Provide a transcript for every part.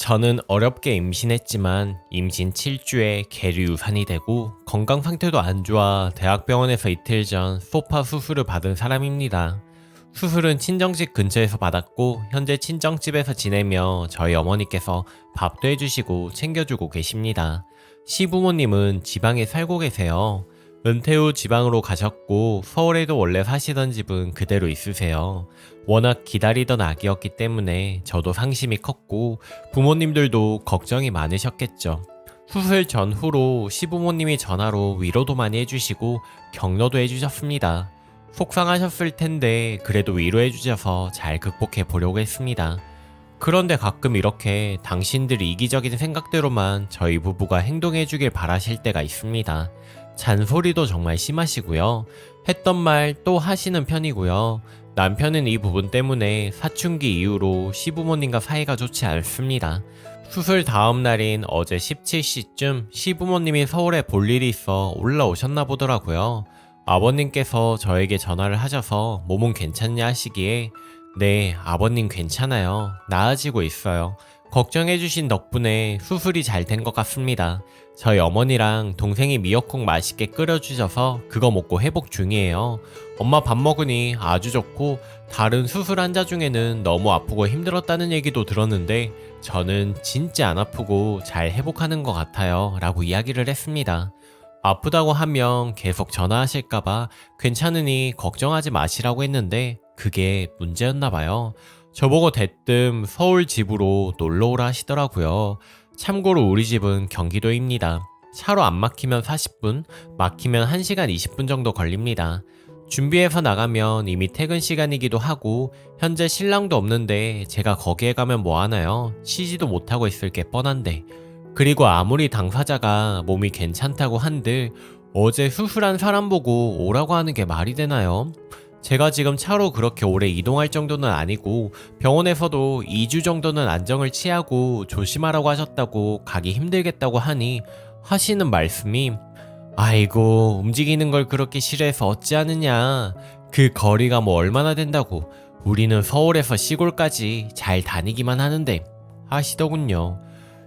저는 어렵게 임신했지만 임신 7주에 계류유산이 되고 건강 상태도 안 좋아 대학병원에서 이틀 전 소파 수술을 받은 사람입니다. 수술은 친정집 근처에서 받았고 현재 친정집에서 지내며 저희 어머니께서 밥도 해주시고 챙겨주고 계십니다. 시부모님은 지방에 살고 계세요. 은퇴 후 지방으로 가셨고 서울에도 원래 사시던 집은 그대로 있으세요. 워낙 기다리던 아기였기 때문에 저도 상심이 컸고 부모님들도 걱정이 많으셨겠죠. 수술 전후로 시부모님이 전화로 위로도 많이 해주시고 격려도 해주셨습니다. 속상하셨을 텐데 그래도 위로해주셔서 잘 극복해 보려고 했습니다. 그런데 가끔 이렇게 당신들이 이기적인 생각대로만 저희 부부가 행동해주길 바라실 때가 있습니다. 잔소리도 정말 심하시고요. 했던 말 또 하시는 편이고요. 남편은 이 부분 때문에 사춘기 이후로 시부모님과 사이가 좋지 않습니다. 수술 다음 날인 어제 17시쯤 시부모님이 서울에 볼 일이 있어 올라오셨나 보더라고요. 아버님께서 저에게 전화를 하셔서 몸은 괜찮냐 하시기에 네, 아버님 괜찮아요. 나아지고 있어요. 걱정해주신 덕분에 수술이 잘 된 것 같습니다. 저희 어머니랑 동생이 미역국 맛있게 끓여주셔서 그거 먹고 회복 중이에요. 엄마 밥 먹으니 아주 좋고 다른 수술 환자 중에는 너무 아프고 힘들었다는 얘기도 들었는데 저는 진짜 안 아프고 잘 회복하는 것 같아요 라고 이야기를 했습니다. 아프다고 하면 계속 전화하실까봐 괜찮으니 걱정하지 마시라고 했는데 그게 문제였나봐요. 저보고 대뜸 서울 집으로 놀러오라 하시더라고요. 참고로 우리 집은 경기도입니다. 차로 안 막히면 40분, 막히면 1시간 20분 정도 걸립니다. 준비해서 나가면 이미 퇴근 시간이기도 하고 현재 신랑도 없는데 제가 거기에 가면 뭐하나요? 쉬지도 못하고 있을 게 뻔한데. 그리고 아무리 당사자가 몸이 괜찮다고 한들 어제 수술한 사람 보고 오라고 하는 게 말이 되나요? 제가 지금 차로 그렇게 오래 이동할 정도는 아니고 병원에서도 2주 정도는 안정을 취하고 조심하라고 하셨다고 가기 힘들겠다고 하니 하시는 말씀이 아이고 움직이는 걸 그렇게 싫어해서 어찌하느냐. 그 거리가 뭐 얼마나 된다고. 우리는 서울에서 시골까지 잘 다니기만 하는데 하시더군요.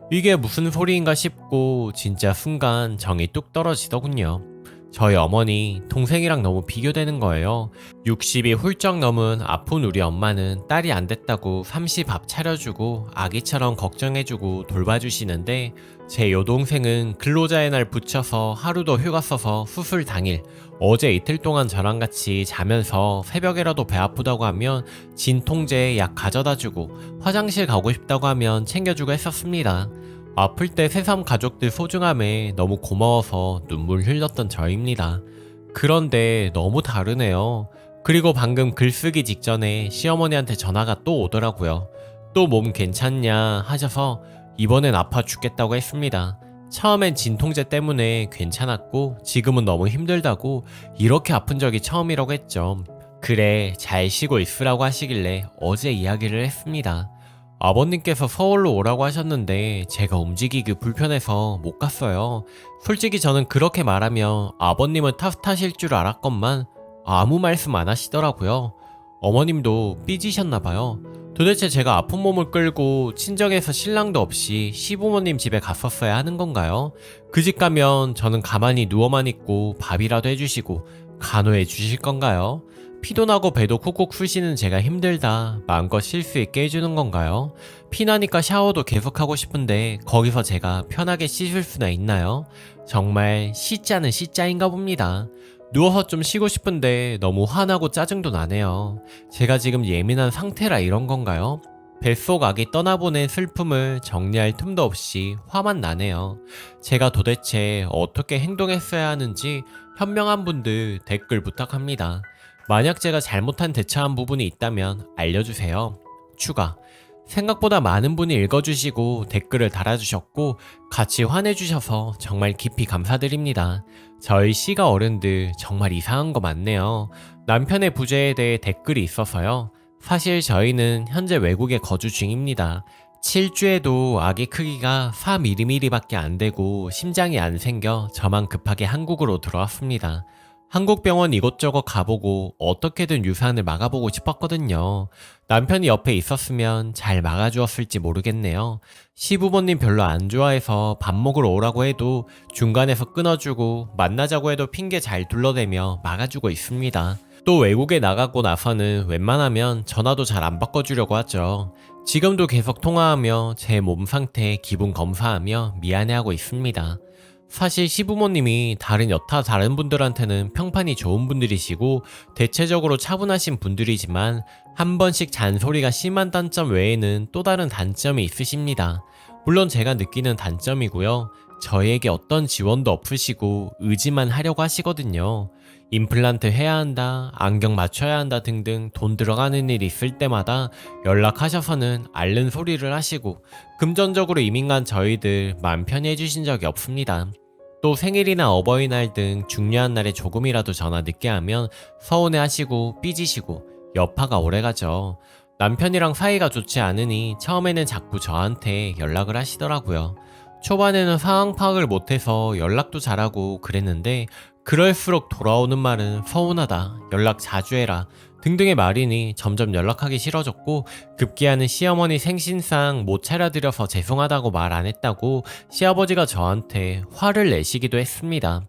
이게 무슨 소리인가 싶고 진짜 순간 정이 뚝 떨어지더군요. 저희 어머니 동생이랑 너무 비교되는 거예요. 60이 훌쩍 넘은 아픈 우리 엄마는 딸이 안 됐다고 삼시 밥 차려주고 아기처럼 걱정해주고 돌봐주시는데 제 여동생은 근로자의 날 붙여서 하루도 휴가 써서 수술 당일 어제 이틀 동안 저랑 같이 자면서 새벽에라도 배 아프다고 하면 진통제 약 가져다주고 화장실 가고 싶다고 하면 챙겨주고 했었습니다. 아플 때 새삼 가족들 소중함에 너무 고마워서 눈물 흘렸던 저입니다. 그런데 너무 다르네요. 그리고 방금 글쓰기 직전에 시어머니한테 전화가 또 오더라고요. 또 몸 괜찮냐 하셔서 이번엔 아파 죽겠다고 했습니다. 처음엔 진통제 때문에 괜찮았고 지금은 너무 힘들다고 이렇게 아픈 적이 처음이라고 했죠. 그래 잘 쉬고 있으라고 하시길래 어제 이야기를 했습니다. 아버님께서 서울로 오라고 하셨는데 제가 움직이기 불편해서 못 갔어요. 솔직히 저는 그렇게 말하면 아버님은 탓하실 줄 알았건만 아무 말씀 안 하시더라고요. 어머님도 삐지셨나봐요. 도대체 제가 아픈 몸을 끌고 친정에서 신랑도 없이 시부모님 집에 갔었어야 하는 건가요? 그 집 가면 저는 가만히 누워만 있고 밥이라도 해주시고 간호해 주실 건가요? 피도 나고 배도 쿡쿡 쑤시는 제가 힘들다 마음껏 쉴 수 있게 해주는 건가요? 피나니까 샤워도 계속하고 싶은데 거기서 제가 편하게 씻을 수나 있나요? 정말 시자는 시자인가 봅니다. 누워서 좀 쉬고 싶은데 너무 화나고 짜증도 나네요. 제가 지금 예민한 상태라 이런 건가요? 뱃속 아기 떠나보낸 슬픔을 정리할 틈도 없이 화만 나네요. 제가 도대체 어떻게 행동했어야 하는지 현명한 분들 댓글 부탁합니다. 만약 제가 잘못한 대처한 부분이 있다면 알려주세요. 추가. 생각보다 많은 분이 읽어주시고 댓글을 달아주셨고 같이 화내주셔서 정말 깊이 감사드립니다. 저희 씨가 어른들 정말 이상한 거 많네요. 남편의 부재에 대해 댓글이 있어서요. 사실 저희는 현재 외국에 거주 중입니다. 7주에도 아기 크기가 4mm 밖에 안 되고 심장이 안 생겨 저만 급하게 한국으로 들어왔습니다. 한국 병원 이곳저곳 가보고 어떻게든 유산을 막아보고 싶었거든요. 남편이 옆에 있었으면 잘 막아주었을지 모르겠네요. 시부모님 별로 안 좋아해서 밥 먹으러 오라고 해도 중간에서 끊어주고 만나자고 해도 핑계 잘 둘러대며 막아주고 있습니다. 또 외국에 나가고 나서는 웬만하면 전화도 잘 안 바꿔주려고 하죠. 지금도 계속 통화하며 제 몸 상태 기분 검사하며 미안해하고 있습니다. 사실 시부모님이 다른 분들한테는 평판이 좋은 분들이시고 대체적으로 차분하신 분들이지만 한 번씩 잔소리가 심한 단점 외에는 또 다른 단점이 있으십니다. 물론 제가 느끼는 단점이고요. 저에게 어떤 지원도 없으시고 의지만 하려고 하시거든요. 임플란트 해야 한다, 안경 맞춰야 한다 등등 돈 들어가는 일 있을 때마다 연락하셔서는 앓는 소리를 하시고 금전적으로 이민 간 저희들 마음 편히 해주신 적이 없습니다. 또 생일이나 어버이날 등 중요한 날에 조금이라도 전화 늦게 하면 서운해 하시고 삐지시고 여파가 오래가죠. 남편이랑 사이가 좋지 않으니 처음에는 자꾸 저한테 연락을 하시더라고요. 초반에는 상황 파악을 못해서 연락도 잘하고 그랬는데 그럴수록 돌아오는 말은 서운하다, 연락 자주 해라 등등의 말이니 점점 연락하기 싫어졌고 급기야는 시어머니 생신상 못 차려드려서 죄송하다고 말 안 했다고 시아버지가 저한테 화를 내시기도 했습니다.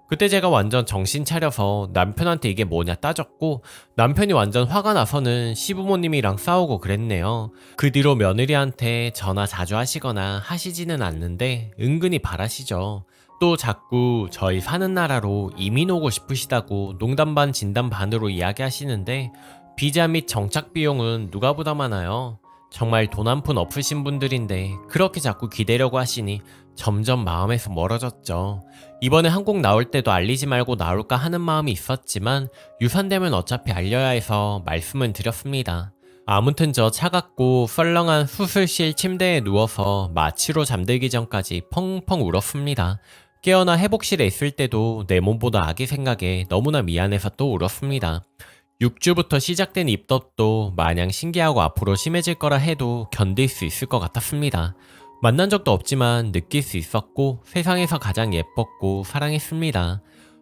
그때 제가 완전 정신 차려서 남편한테 이게 뭐냐 따졌고 남편이 완전 화가 나서는 시부모님이랑 싸우고 그랬네요. 그 뒤로 며느리한테 전화 자주 하시거나 하시지는 않는데 은근히 바라시죠. 또 자꾸 저희 사는 나라로 이민 오고 싶으시다고 농담 반 진담 반으로 이야기하시는데 비자 및 정착 비용은 누가 부담하나요? 정말 돈 한 푼 없으신 분들인데 그렇게 자꾸 기대려고 하시니 점점 마음에서 멀어졌죠. 이번에 한국 나올 때도 알리지 말고 나올까 하는 마음이 있었지만 유산되면 어차피 알려야 해서 말씀은 드렸습니다. 아무튼 저 차갑고 썰렁한 수술실 침대에 누워서 마취로 잠들기 전까지 펑펑 울었습니다. 깨어나 회복실에 있을 때도 내 몸보다 아기 생각에 너무나 미안해서 또 울었습니다. 6주부터 시작된 입덧도 마냥 신기하고 앞으로 심해질 거라 해도 견딜 수 있을 것 같았습니다. 만난 적도 없지만 느낄 수 있었고 세상에서 가장 예뻤고 사랑했습니다.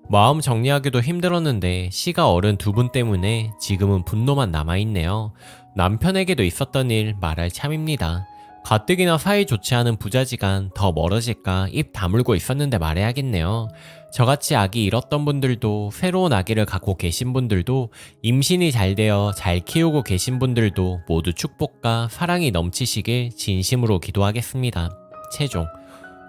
마음 정리하기도 힘들었는데 시가 어른 두 분 때문에 지금은 분노만 남아있네요. 남편에게도 있었던 일 말할 참입니다. 가뜩이나 사이 좋지 않은 부자지간 더 멀어질까 입 다물고 있었는데 말해야겠네요. 저같이 아기 잃었던 분들도 새로운 아기를 갖고 계신 분들도 임신이 잘 되어 잘 키우고 계신 분들도 모두 축복과 사랑이 넘치시길 진심으로 기도하겠습니다. 최종.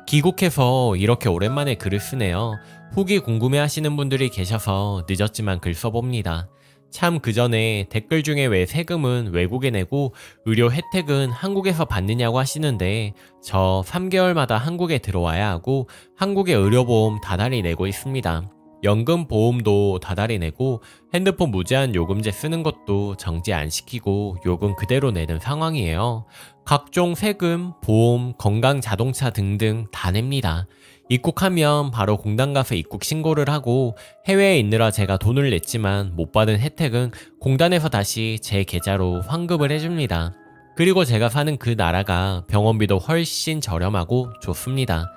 귀국해서 이렇게 오랜만에 글을 쓰네요. 후기 궁금해 하시는 분들이 계셔서 늦었지만 글 써봅니다. 참 그전에 댓글 중에 왜 세금은 외국에 내고 의료 혜택은 한국에서 받느냐고 하시는데 저 3개월마다 한국에 들어와야 하고 한국의 의료보험 다달이 내고 있습니다. 연금 보험도 다달이 내고 핸드폰 무제한 요금제 쓰는 것도 정지 안 시키고 요금 그대로 내는 상황이에요. 각종 세금, 보험, 건강 자동차 등등 다 냅니다. 입국하면 바로 공단 가서 입국 신고를 하고 해외에 있느라 제가 돈을 냈지만 못 받은 혜택은 공단에서 다시 제 계좌로 환급을 해줍니다. 그리고 제가 사는 그 나라가 병원비도 훨씬 저렴하고 좋습니다.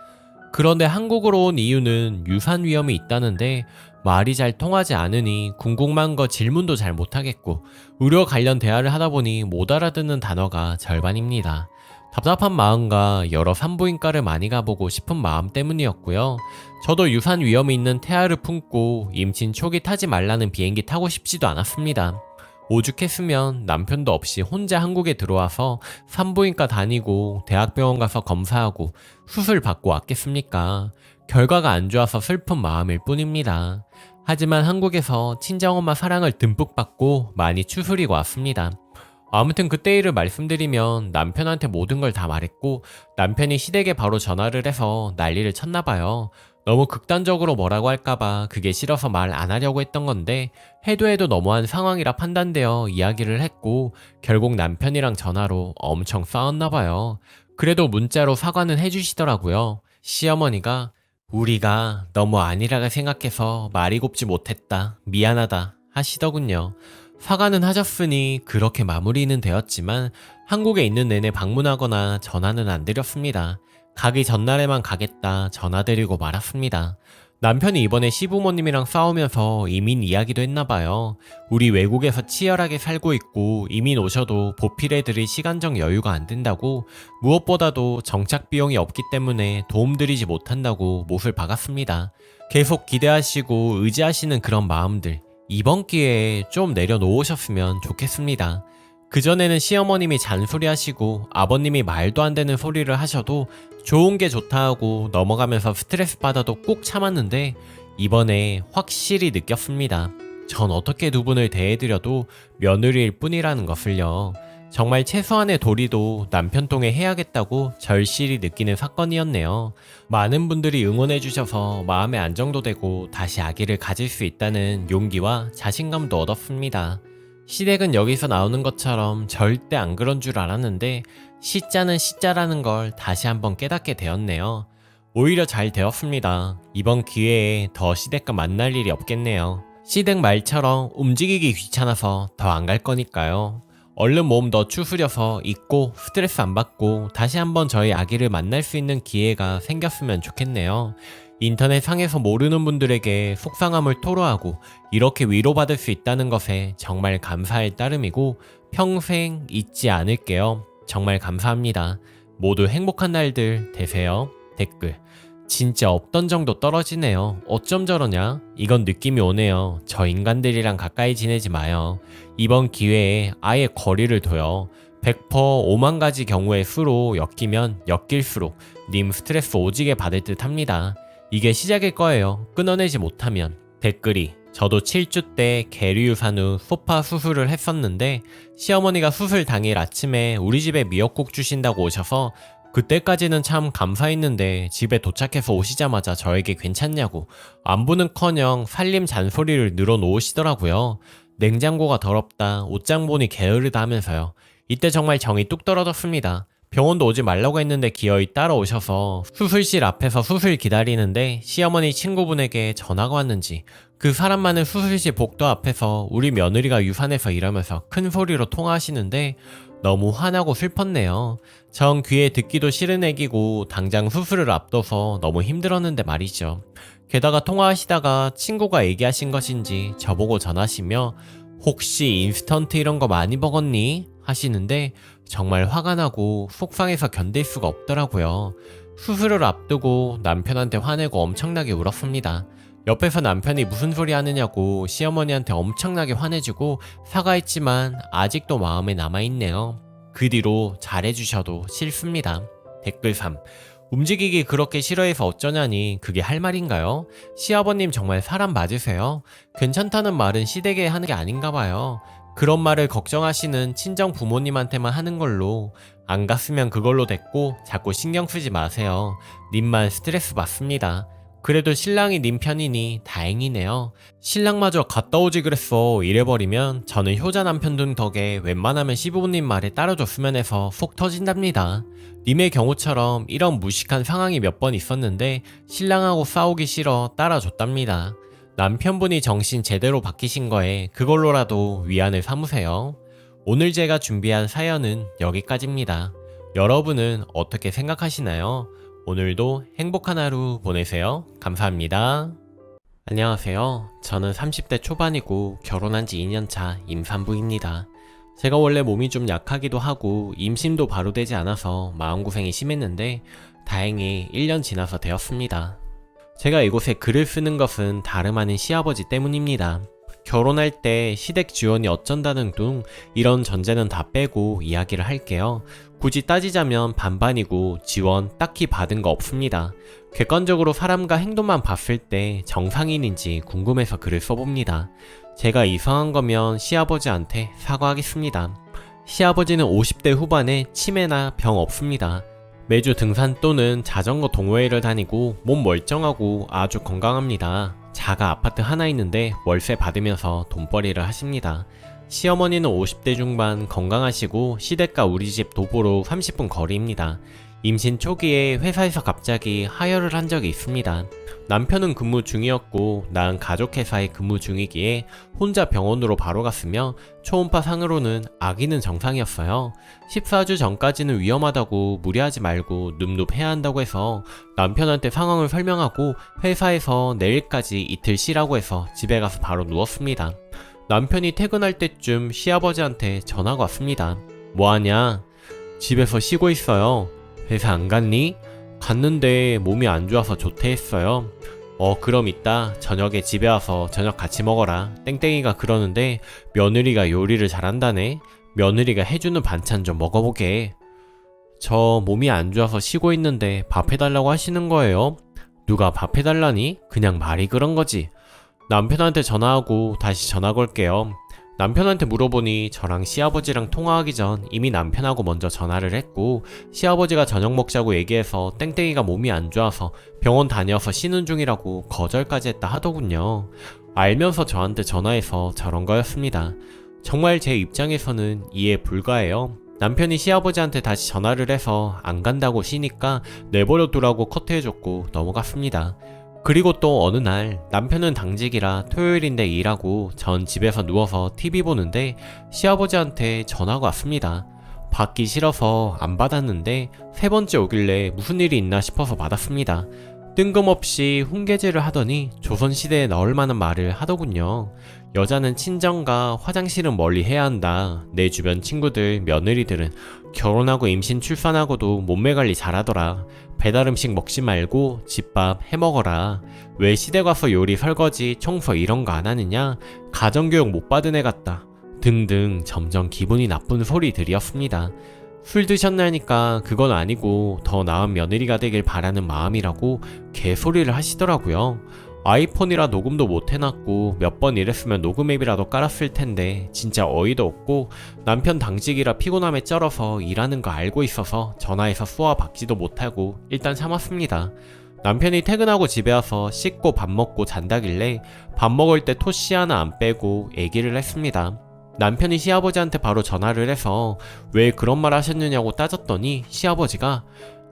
그런데 한국으로 온 이유는 유산 위험이 있다는데 말이 잘 통하지 않으니 궁금한 거 질문도 잘 못하겠고 의료 관련 대화를 하다 보니 못 알아듣는 단어가 절반입니다. 답답한 마음과 여러 산부인과를 많이 가보고 싶은 마음 때문이었고요. 저도 유산 위험이 있는 태아를 품고 임신 초기 타지 말라는 비행기 타고 싶지도 않았습니다. 오죽했으면 남편도 없이 혼자 한국에 들어와서 산부인과 다니고 대학병원 가서 검사하고 수술 받고 왔겠습니까? 결과가 안 좋아서 슬픈 마음일 뿐입니다. 하지만 한국에서 친정엄마 사랑을 듬뿍 받고 많이 추스리고 왔습니다. 아무튼 그때 일을 말씀드리면 남편한테 모든 걸 다 말했고 남편이 시댁에 바로 전화를 해서 난리를 쳤나봐요. 너무 극단적으로 뭐라고 할까봐 그게 싫어서 말 안 하려고 했던 건데 해도 너무한 상황이라 판단되어 이야기를 했고 결국 남편이랑 전화로 엄청 싸웠나봐요. 그래도 문자로 사과는 해주시더라고요. 시어머니가 우리가 너무 안일하게 생각해서 말이 곱지 못했다. 미안하다 하시더군요. 사과는 하셨으니 그렇게 마무리는 되었지만 한국에 있는 내내 방문하거나 전화는 안 드렸습니다. 가기 전날에만 가겠다 전화드리고 말았습니다. 남편이 이번에 시부모님이랑 싸우면서 이민 이야기도 했나봐요. 우리 외국에서 치열하게 살고 있고 이민 오셔도 보필해드릴 시간적 여유가 안 된다고, 무엇보다도 정착 비용이 없기 때문에 도움드리지 못한다고 못을 박았습니다. 계속 기대하시고 의지하시는 그런 마음들, 이번 기회에 좀 내려놓으셨으면 좋겠습니다. 그전에는 시어머님이 잔소리하시고 아버님이 말도 안 되는 소리를 하셔도 좋은 게 좋다 하고 넘어가면서 스트레스 받아도 꾹 참았는데, 이번에 확실히 느꼈습니다. 전 어떻게 두 분을 대해드려도 며느리일 뿐이라는 것을요. 정말 최소한의 도리도 남편 통해 해야겠다고 절실히 느끼는 사건이었네요. 많은 분들이 응원해주셔서 마음의 안정도 되고 다시 아기를 가질 수 있다는 용기와 자신감도 얻었습니다. 시댁은 여기서 나오는 것처럼 절대 안 그런 줄 알았는데 시자는 시자라는 걸 다시 한번 깨닫게 되었네요. 오히려 잘 되었습니다. 이번 기회에 더 시댁과 만날 일이 없겠네요. 시댁 말처럼 움직이기 귀찮아서 더 안 갈 거니까요. 얼른 몸 더 추스려서 잊고 스트레스 안 받고 다시 한번 저희 아기를 만날 수 있는 기회가 생겼으면 좋겠네요. 인터넷 상에서 모르는 분들에게 속상함을 토로하고 이렇게 위로받을 수 있다는 것에 정말 감사할 따름이고 평생 잊지 않을게요. 정말 감사합니다. 모두 행복한 날들 되세요. 댓글: 진짜 없던 정도 떨어지네요. 어쩜 저러냐? 이건 느낌이 오네요. 저 인간들이랑 가까이 지내지 마요. 이번 기회에 아예 거리를 둬요. 100% 5만 가지 경우의 수로 엮이면 엮일수록 님 스트레스 오지게 받을 듯 합니다. 이게 시작일 거예요. 끊어내지 못하면. 댓글이: 저도 7주 때 계류유산 후 소파 수술을 했었는데 시어머니가 수술 당일 아침에 우리 집에 미역국 주신다고 오셔서 그때까지는 참 감사했는데 집에 도착해서 오시자마자 저에게 괜찮냐고 안부는커녕 살림 잔소리를 늘어놓으시더라고요. 냉장고가 더럽다, 옷장 보니 게으르다 하면서요. 이때 정말 정이 뚝 떨어졌습니다. 병원도 오지 말라고 했는데 기어이 따라오셔서 수술실 앞에서 수술 기다리는데 시어머니 친구분에게 전화가 왔는지 그 사람 많은 수술실 복도 앞에서 우리 며느리가 유산해서 일하면서 큰 소리로 통화하시는데 너무 화나고 슬펐네요. 전 귀에 듣기도 싫은 애기고 당장 수술을 앞둬서 너무 힘들었는데 말이죠. 게다가 통화하시다가 친구가 얘기하신 것인지 저보고 전하시며 혹시 인스턴트 이런 거 많이 먹었니? 하시는데 정말 화가 나고 속상해서 견딜 수가 없더라고요. 수술을 앞두고 남편한테 화내고 엄청나게 울었습니다. 옆에서 남편이 무슨 소리 하느냐고 시어머니한테 엄청나게 화내주고 사과했지만 아직도 마음에 남아있네요. 그 뒤로 잘해주셔도 싫습니다. 댓글 3: 움직이기 그렇게 싫어해서 어쩌냐니 그게 할 말인가요? 시아버님 정말 사람 맞으세요? 괜찮다는 말은 시댁에 하는 게 아닌가 봐요. 그런 말을 걱정하시는 친정 부모님한테만 하는 걸로, 안 갔으면 그걸로 됐고 자꾸 신경 쓰지 마세요. 님만 스트레스 받습니다. 그래도 신랑이 님 편이니 다행이네요. 신랑마저 갔다 오지 그랬어 이래버리면 저는 효자 남편 등 덕에 웬만하면 시부모님 말에 따라줬으면 해서 속 터진답니다. 님의 경우처럼 이런 무식한 상황이 몇 번 있었는데 신랑하고 싸우기 싫어 따라줬답니다. 남편분이 정신 제대로 바뀌신 거에 그걸로라도 위안을 삼으세요. 오늘 제가 준비한 사연은 여기까지입니다. 여러분은 어떻게 생각하시나요? 오늘도 행복한 하루 보내세요. 감사합니다. 안녕하세요. 저는 30대 초반이고 결혼한 지 2년차 임산부입니다. 제가 원래 몸이 좀 약하기도 하고 임신도 바로 되지 않아서 마음고생이 심했는데 다행히 1년 지나서 되었습니다. 제가 이곳에 글을 쓰는 것은 다름 아닌 시아버지 때문입니다. 결혼할 때 시댁 지원이 어쩐다는 둥 이런 전제는 다 빼고 이야기를 할게요. 굳이 따지자면 반반이고 지원 딱히 받은 거 없습니다. 객관적으로 사람과 행동만 봤을 때 정상인인지 궁금해서 글을 써봅니다. 제가 이상한 거면 시아버지한테 사과하겠습니다. 시아버지는 50대 후반에 치매나 병 없습니다. 매주 등산 또는 자전거 동호회를 다니고 몸 멀쩡하고 아주 건강합니다. 자가 아파트 하나 있는데 월세 받으면서 돈벌이를 하십니다. 시어머니는 50대 중반 건강하시고 시댁과 우리 집 도보로 30분 거리입니다. 임신 초기에 회사에서 갑자기 하혈을 한 적이 있습니다. 남편은 근무 중이었고 난 가족회사에 근무 중이기에 혼자 병원으로 바로 갔으며 초음파 상으로는 아기는 정상이었어요. 14주 전까지는 위험하다고 무리하지 말고 눕눕 해야 한다고 해서 남편한테 상황을 설명하고 회사에서 내일까지 이틀 쉬라고 해서 집에 가서 바로 누웠습니다. 남편이 퇴근할 때쯤 시아버지한테 전화가 왔습니다. 뭐하냐? 집에서 쉬고 있어요. 회사 안 갔니? 갔는데 몸이 안 좋아서 조퇴했어요. 그럼 이따 저녁에 집에 와서 저녁 같이 먹어라. 땡땡이가 그러는데 며느리가 요리를 잘한다네. 며느리가 해주는 반찬 좀 먹어보게. 저 몸이 안 좋아서 쉬고 있는데 밥 해달라고 하시는 거예요? 누가 밥 해달라니? 그냥 말이 그런 거지. 남편한테 전화하고 다시 전화 걸게요. 남편한테 물어보니 저랑 시아버지랑 통화하기 전 이미 남편하고 먼저 전화를 했고 시아버지가 저녁 먹자고 얘기해서 땡땡이가 몸이 안 좋아서 병원 다녀서 쉬는 중이라고 거절까지 했다 하더군요. 알면서 저한테 전화해서 저런 거였습니다. 정말 제 입장에서는 이해 불가해요. 남편이 시아버지한테 다시 전화를 해서 안 간다고 쉬니까 내버려 두라고 커트해줬고 넘어갔습니다. 그리고 또 어느 날 남편은 당직이라 토요일인데 일하고 전 집에서 누워서 TV 보는데 시아버지한테 전화가 왔습니다. 받기 싫어서 안 받았는데 세 번째 오길래 무슨 일이 있나 싶어서 받았습니다. 뜬금없이 훈계질을 하더니 조선시대에 나올 만한 말을 하더군요. 여자는 친정과 화장실은 멀리 해야 한다. 내 주변 친구들, 며느리들은 결혼하고 임신 출산하고도 몸매 관리 잘하더라. 배달 음식 먹지 말고 집밥 해먹어라. 왜 시댁 와서 요리, 설거지, 청소 이런 거 안 하느냐? 가정교육 못 받은 애 같다. 등등 점점 기분이 나쁜 소리들이었습니다. 술 드셨나니까 그건 아니고 더 나은 며느리가 되길 바라는 마음이라고 개소리를 하시더라고요. 아이폰이라 녹음도 못 해놨고 몇 번 이랬으면 녹음 앱이라도 깔았을 텐데 진짜 어이도 없고 남편 당직이라 피곤함에 쩔어서 일하는 거 알고 있어서 전화해서 수화 받지도 못하고 일단 참았습니다. 남편이 퇴근하고 집에 와서 씻고 밥 먹고 잔다길래 밥 먹을 때 토씨 하나 안 빼고 얘기를 했습니다. 남편이 시아버지한테 바로 전화를 해서 왜 그런 말 하셨느냐고 따졌더니 시아버지가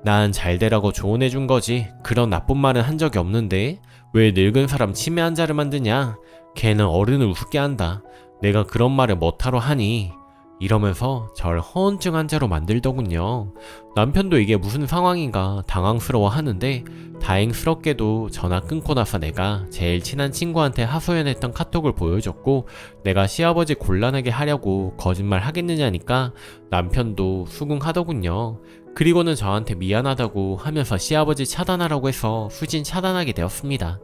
난 잘되라고 조언해준 거지 그런 나쁜 말은 한 적이 없는데 왜 늙은 사람 치매 환자를 만드냐? 걔는 어른을 우습게 한다. 내가 그런 말을 못하러 하니? 이러면서 절 허언증 환자로 만들더군요. 남편도 이게 무슨 상황인가 당황스러워 하는데 다행스럽게도 전화 끊고 나서 내가 제일 친한 친구한테 하소연했던 카톡을 보여줬고 내가 시아버지 곤란하게 하려고 거짓말 하겠느냐니까 남편도 수긍하더군요. 그리고는 저한테 미안하다고 하면서 시아버지 차단하라고 해서 후진 차단하게 되었습니다.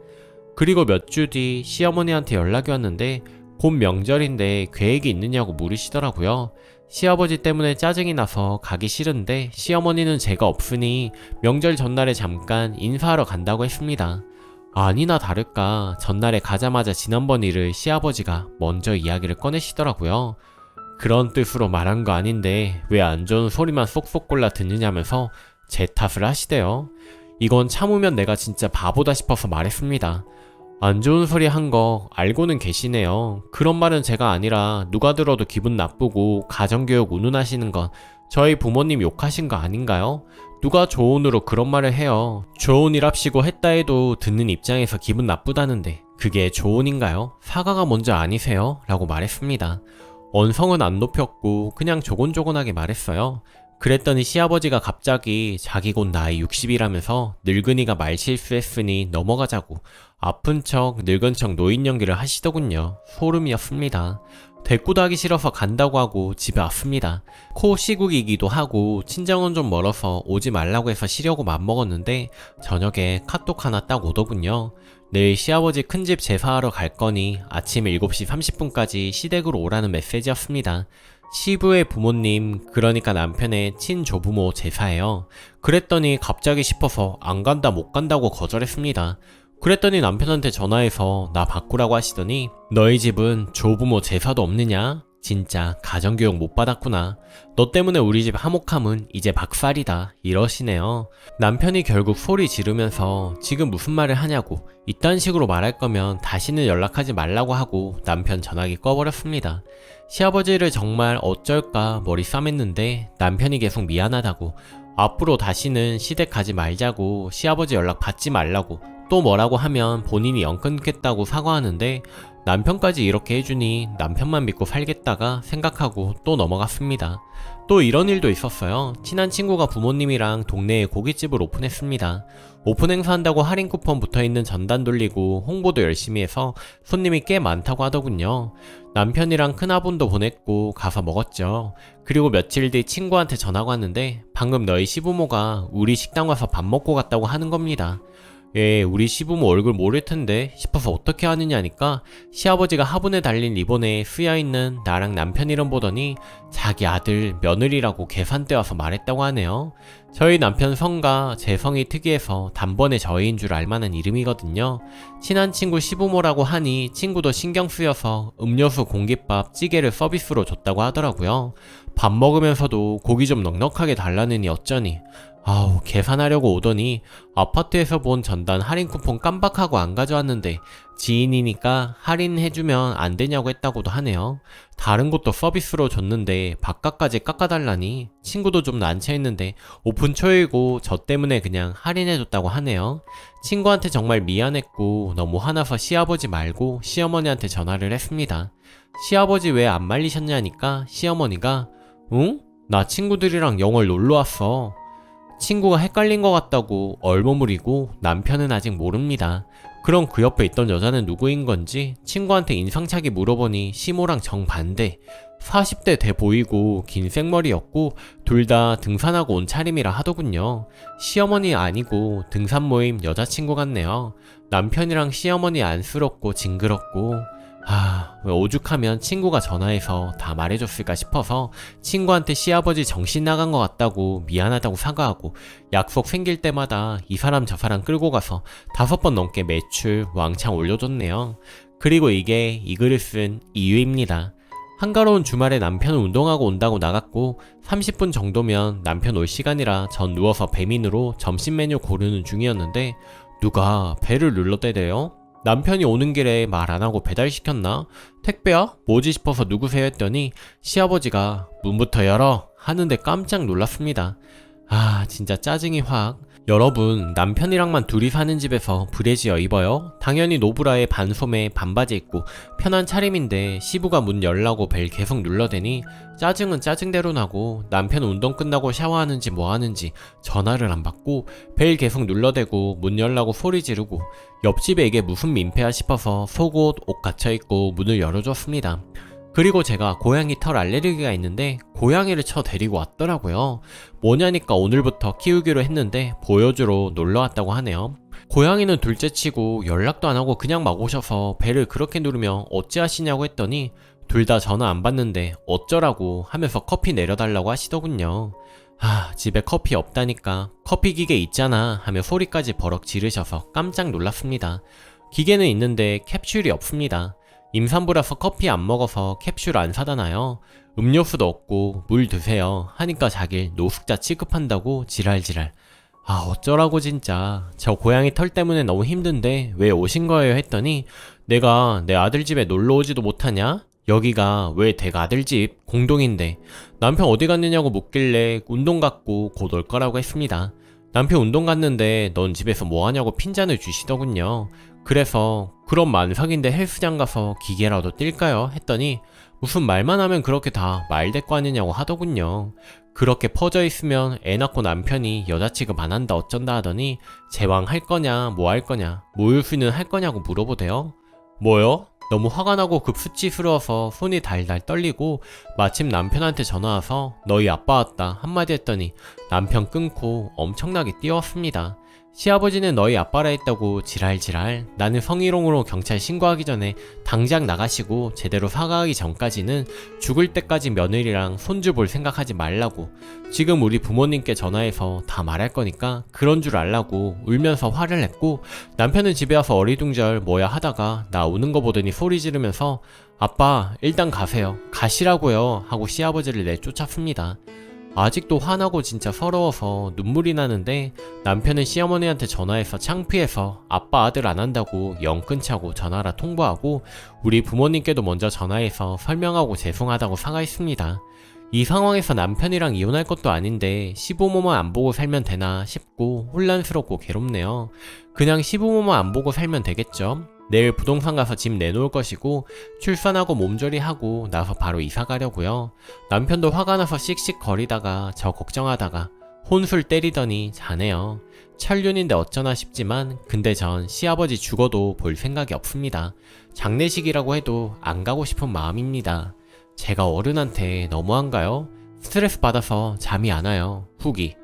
그리고 몇 주 뒤 시어머니한테 연락이 왔는데 곧 명절인데 계획이 있느냐고 물으시더라고요. 시아버지 때문에 짜증이 나서 가기 싫은데 시어머니는 제가 없으니 명절 전날에 잠깐 인사하러 간다고 했습니다. 아니나 다를까 전날에 가자마자 지난번 일을 시아버지가 먼저 이야기를 꺼내시더라고요. 그런 뜻으로 말한 거 아닌데 왜 안 좋은 소리만 쏙쏙 골라 듣느냐면서 제 탓을 하시대요. 이건 참으면 내가 진짜 바보다 싶어서 말했습니다. 안 좋은 소리 한 거 알고는 계시네요. 그런 말은 제가 아니라 누가 들어도 기분 나쁘고 가정교육 운운하시는 건 저희 부모님 욕하신 거 아닌가요? 누가 조언으로 그런 말을 해요. 좋은 일 합시고 했다 해도 듣는 입장에서 기분 나쁘다는데 그게 조언인가요? 사과가 먼저 아니세요? 라고 말했습니다. 언성은 안 높였고 그냥 조곤조곤하게 말했어요. 그랬더니 시아버지가 갑자기 자기 곧 나이 60이라면서 늙은이가 말 실수했으니 넘어가자고 아픈 척 늙은 척 노인 연기를 하시더군요. 소름이었습니다. 대꾸도 하기 싫어서 간다고 하고 집에 왔습니다. 코 시국이기도 하고 친정은 좀 멀어서 오지 말라고 해서 쉬려고 맘먹었는데 저녁에 카톡 하나 딱 오더군요. 내일 시아버지 큰집 제사하러 갈 거니 아침 7시 30분까지 시댁으로 오라는 메시지였습니다. 시부의 부모님, 그러니까 남편의 친조부모 제사예요. 그랬더니 갑자기 싶어서 안 간다 못 간다고 거절했습니다. 그랬더니 남편한테 전화해서 나 바꾸라고 하시더니 너희 집은 조부모 제사도 없느냐? 진짜 가정교육 못 받았구나. 너 때문에 우리 집 화목함은 이제 박살이다. 이러시네요. 남편이 결국 소리 지르면서 지금 무슨 말을 하냐고 이딴 식으로 말할 거면 다시는 연락하지 말라고 하고 남편 전화기 꺼버렸습니다. 시아버지를 정말 어쩔까 머리 싸맸는데 남편이 계속 미안하다고 앞으로 다시는 시댁 가지 말자고 시아버지 연락 받지 말라고 또 뭐라고 하면 본인이 영 끊겠다고 사과하는데 남편까지 이렇게 해주니 남편만 믿고 살겠다가 생각하고 또 넘어갔습니다. 또 이런 일도 있었어요. 친한 친구가 부모님이랑 동네에 고깃집을 오픈했습니다. 오픈 행사한다고 할인 쿠폰 붙어있는 전단 돌리고 홍보도 열심히 해서 손님이 꽤 많다고 하더군요. 남편이랑 큰아분도 보냈고 가서 먹었죠. 그리고 며칠 뒤 친구한테 전화가 왔는데 방금 너희 시부모가 우리 식당 와서 밥 먹고 갔다고 하는 겁니다. 예, 우리 시부모 얼굴 모를 텐데 싶어서 어떻게 하느냐니까 시아버지가 화분에 달린 리본에 쓰여있는 나랑 남편 이름 보더니 자기 아들 며느리라고 계산대 와서 말했다고 하네요. 저희 남편 성과 제 성이 특이해서 단번에 저희인 줄 알만한 이름이거든요. 친한 친구 시부모라고 하니 친구도 신경 쓰여서 음료수, 공깃밥, 찌개를 서비스로 줬다고 하더라고요. 밥 먹으면서도 고기 좀 넉넉하게 달라느니 어쩌니 아우, 계산하려고 오더니 아파트에서 본 전단 할인 쿠폰 깜빡하고 안 가져왔는데 지인이니까 할인해주면 안 되냐고 했다고도 하네요. 다른 곳도 서비스로 줬는데 바깥까지 깎아달라니 친구도 좀 난처했는데 오픈 초이고 저 때문에 그냥 할인해줬다고 하네요. 친구한테 정말 미안했고 너무 화나서 시아버지 말고 시어머니한테 전화를 했습니다. 시아버지 왜 안 말리셨냐니까 시어머니가 응? 나 친구들이랑 영월 놀러 왔어. 친구가 헷갈린 것 같다고 얼머무리고 남편은 아직 모릅니다. 그럼 그 옆에 있던 여자는 누구인 건지 친구한테 인상착의 물어보니 시모랑 정반대. 40대 돼 보이고 긴 생머리였고 둘 다 등산하고 온 차림이라 하더군요. 시어머니 아니고 등산 모임 여자친구 같네요. 남편이랑 시어머니 안쓰럽고 징그럽고 왜 오죽하면 친구가 전화해서 다 말해줬을까 싶어서 친구한테 시아버지 정신 나간 것 같다고 미안하다고 사과하고 약속 생길 때마다 이 사람 저 사람 끌고 가서 5번 넘게 매출 왕창 올려줬네요. 그리고 이게 이 글을 쓴 이유입니다. 한가로운 주말에 남편은 운동하고 온다고 나갔고 30분 정도면 남편 올 시간이라 전 누워서 배민으로 점심 메뉴 고르는 중이었는데 누가 배를 눌러대대요. 남편이 오는 길에 말 안하고 배달시켰나? 택배야? 뭐지 싶어서 누구세요 했더니 시아버지가 문부터 열어 하는데 깜짝 놀랐습니다. 진짜 짜증이 확. 여러분, 남편이랑만 둘이 사는 집에서 브래지어 입어요? 당연히 노브라에 반소매 반바지 입고 편한 차림인데 시부가 문 열라고 벨 계속 눌러대니 짜증은 짜증대로 나고 남편 운동 끝나고 샤워하는지 뭐하는지 전화를 안 받고 벨 계속 눌러대고 문 열라고 소리 지르고 옆집에 이게 무슨 민폐야 싶어서 속옷, 옷 갇혀있고 문을 열어줬습니다. 그리고 제가 고양이 털 알레르기가 있는데 고양이를 쳐 데리고 왔더라고요. 뭐냐니까 오늘부터 키우기로 했는데 보여주러 놀러 왔다고 하네요. 고양이는 둘째치고 연락도 안 하고 그냥 막 오셔서 배를 그렇게 누르며 어찌하시냐고 했더니 둘 다 전화 안 받는데 어쩌라고 하면서 커피 내려달라고 하시더군요. 집에 커피 없다니까 커피 기계 있잖아 하며 소리까지 버럭 지르셔서 깜짝 놀랐습니다. 기계는 있는데 캡슐이 없습니다. 임산부라서 커피 안 먹어서 캡슐 안 사다나요? 음료수도 없고 물 드세요 하니까 자길 노숙자 취급한다고 지랄지랄. 어쩌라고 진짜. 저 고양이 털 때문에 너무 힘든데 왜 오신 거예요 했더니 내가 내 아들 집에 놀러 오지도 못하냐? 여기가 왜 댁 아들 집 공동인데 남편 어디 갔느냐고 묻길래 운동 갔고 곧 올 거라고 했습니다. 남편 운동 갔는데 넌 집에서 뭐하냐고 핀잔을 주시더군요. 그래서 그럼 만삭인데 헬스장 가서 기계라도 뛸까요? 했더니 무슨 말만 하면 그렇게 다 말대꾸 하느냐고 하더군요. 그렇게 퍼져 있으면 애 낳고 남편이 여자 취급 안 한다 어쩐다 하더니 제왕 할 거냐 뭐 할 거냐 모유수는 할 거냐고 물어보대요. 뭐요? 너무 화가 나고 급수치스러워서 손이 달달 떨리고 마침 남편한테 전화와서 너희 아빠 왔다 한마디 했더니 남편 끊고 엄청나게 뛰어왔습니다. 시아버지는 너희 아빠라 했다고 지랄지랄. 나는 성희롱으로 경찰 신고하기 전에 당장 나가시고 제대로 사과하기 전까지는 죽을 때까지 며느리랑 손주 볼 생각하지 말라고. 지금 우리 부모님께 전화해서 다 말할 거니까 그런 줄 알라고 울면서 화를 냈고 남편은 집에 와서 어리둥절 뭐야 하다가 나 우는 거 보더니 소리 지르면서 아빠 일단 가세요. 가시라고요 하고 시아버지를 내쫓았습니다. 아직도 화나고 진짜 서러워서 눈물이 나는데 남편은 시어머니한테 전화해서 창피해서 아빠 아들 안 한다고 영 끊자고 전화라 통보하고 우리 부모님께도 먼저 전화해서 설명하고 죄송하다고 사과했습니다. 이 상황에서 남편이랑 이혼할 것도 아닌데 시부모만 안 보고 살면 되나 싶고 혼란스럽고 괴롭네요. 그냥 시부모만 안 보고 살면 되겠죠. 내일 부동산 가서 집 내놓을 것이고 출산하고 몸조리하고 나서 바로 이사 가려고요. 남편도 화가 나서 씩씩거리다가 저 걱정하다가 혼술 때리더니 자네요. 천륜인데 어쩌나 싶지만 근데 전 시아버지 죽어도 볼 생각이 없습니다. 장례식이라고 해도 안 가고 싶은 마음입니다. 제가 어른한테 너무한가요? 스트레스 받아서 잠이 안 와요. 후기.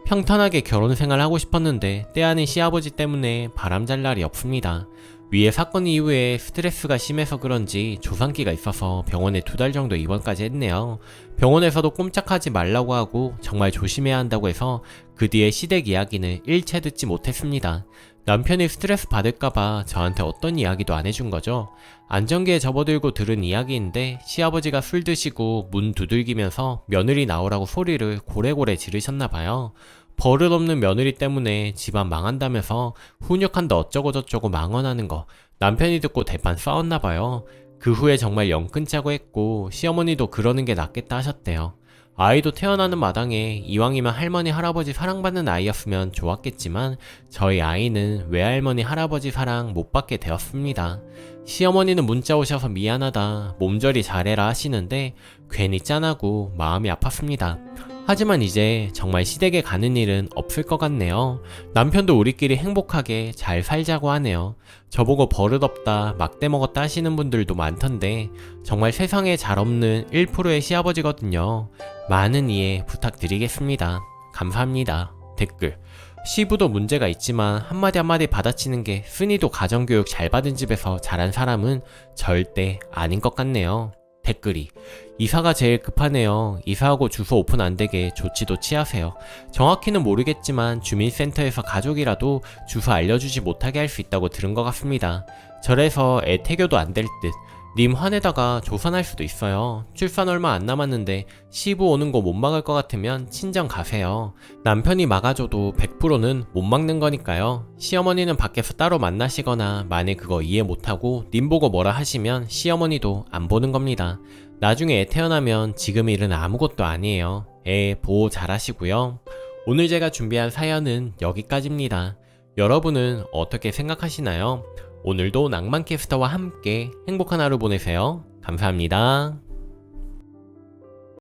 평탄하게 결혼 생활 하고 싶었는데 때 아닌 시아버지 때문에 바람 잘 날이 없습니다. 위에 사건 이후에 스트레스가 심해서 그런지 조상기가 있어서 병원에 2달 정도 입원까지 했네요. 병원에서도 꼼짝하지 말라고 하고 정말 조심해야 한다고 해서 그 뒤에 시댁 이야기는 일체 듣지 못했습니다. 남편이 스트레스 받을까봐 저한테 어떤 이야기도 안 해준 거죠. 안전기에 접어들고 들은 이야기인데 시아버지가 술 드시고 문 두들기면서 며느리 나오라고 소리를 고래고래 지르셨나봐요. 버릇없는 며느리 때문에 집안 망한다면서 훈육한다 어쩌고저쩌고 망언하는 거 남편이 듣고 대판 싸웠나봐요. 그 후에 정말 영 끊자고 했고 시어머니도 그러는 게 낫겠다 하셨대요. 아이도 태어나는 마당에 이왕이면 할머니 할아버지 사랑받는 아이였으면 좋았겠지만 저희 아이는 외할머니 할아버지 사랑 못 받게 되었습니다. 시어머니는 문자 오셔서 미안하다 몸조리 잘해라 하시는데 괜히 짠하고 마음이 아팠습니다. 하지만 이제 정말 시댁에 가는 일은 없을 것 같네요. 남편도 우리끼리 행복하게 잘 살자고 하네요. 저보고 버릇없다 막대 먹었다 하시는 분들도 많던데 정말 세상에 잘 없는 1%의 시아버지거든요. 많은 이해 부탁드리겠습니다. 감사합니다. 댓글. 시부도 문제가 있지만 한마디 한마디 받아치는 게 순이도 가정교육 잘 받은 집에서 자란 사람은 절대 아닌 것 같네요. 댓글이. 이사가 제일 급하네요. 이사하고 주소 오픈 안되게 조치도 취하세요. 정확히는 모르겠지만 주민센터에서 가족이라도 주소 알려주지 못하게 할 수 있다고 들은 것 같습니다. 저래서 애 태교도 안 될 듯. 님 화내다가 조산할 수도 있어요. 출산 얼마 안 남았는데 시부 오는 거 못 막을 것 같으면 친정 가세요. 남편이 막아줘도 100%는 못 막는 거니까요. 시어머니는 밖에서 따로 만나시거나 만약 그거 이해 못하고 님 보고 뭐라 하시면 시어머니도 안 보는 겁니다. 나중에 애 태어나면 지금 일은 아무것도 아니에요. 애 보호 잘 하시고요. 오늘 제가 준비한 사연은 여기까지입니다. 여러분은 어떻게 생각하시나요? 오늘도 낭만캐스터와 함께 행복한 하루 보내세요. 감사합니다.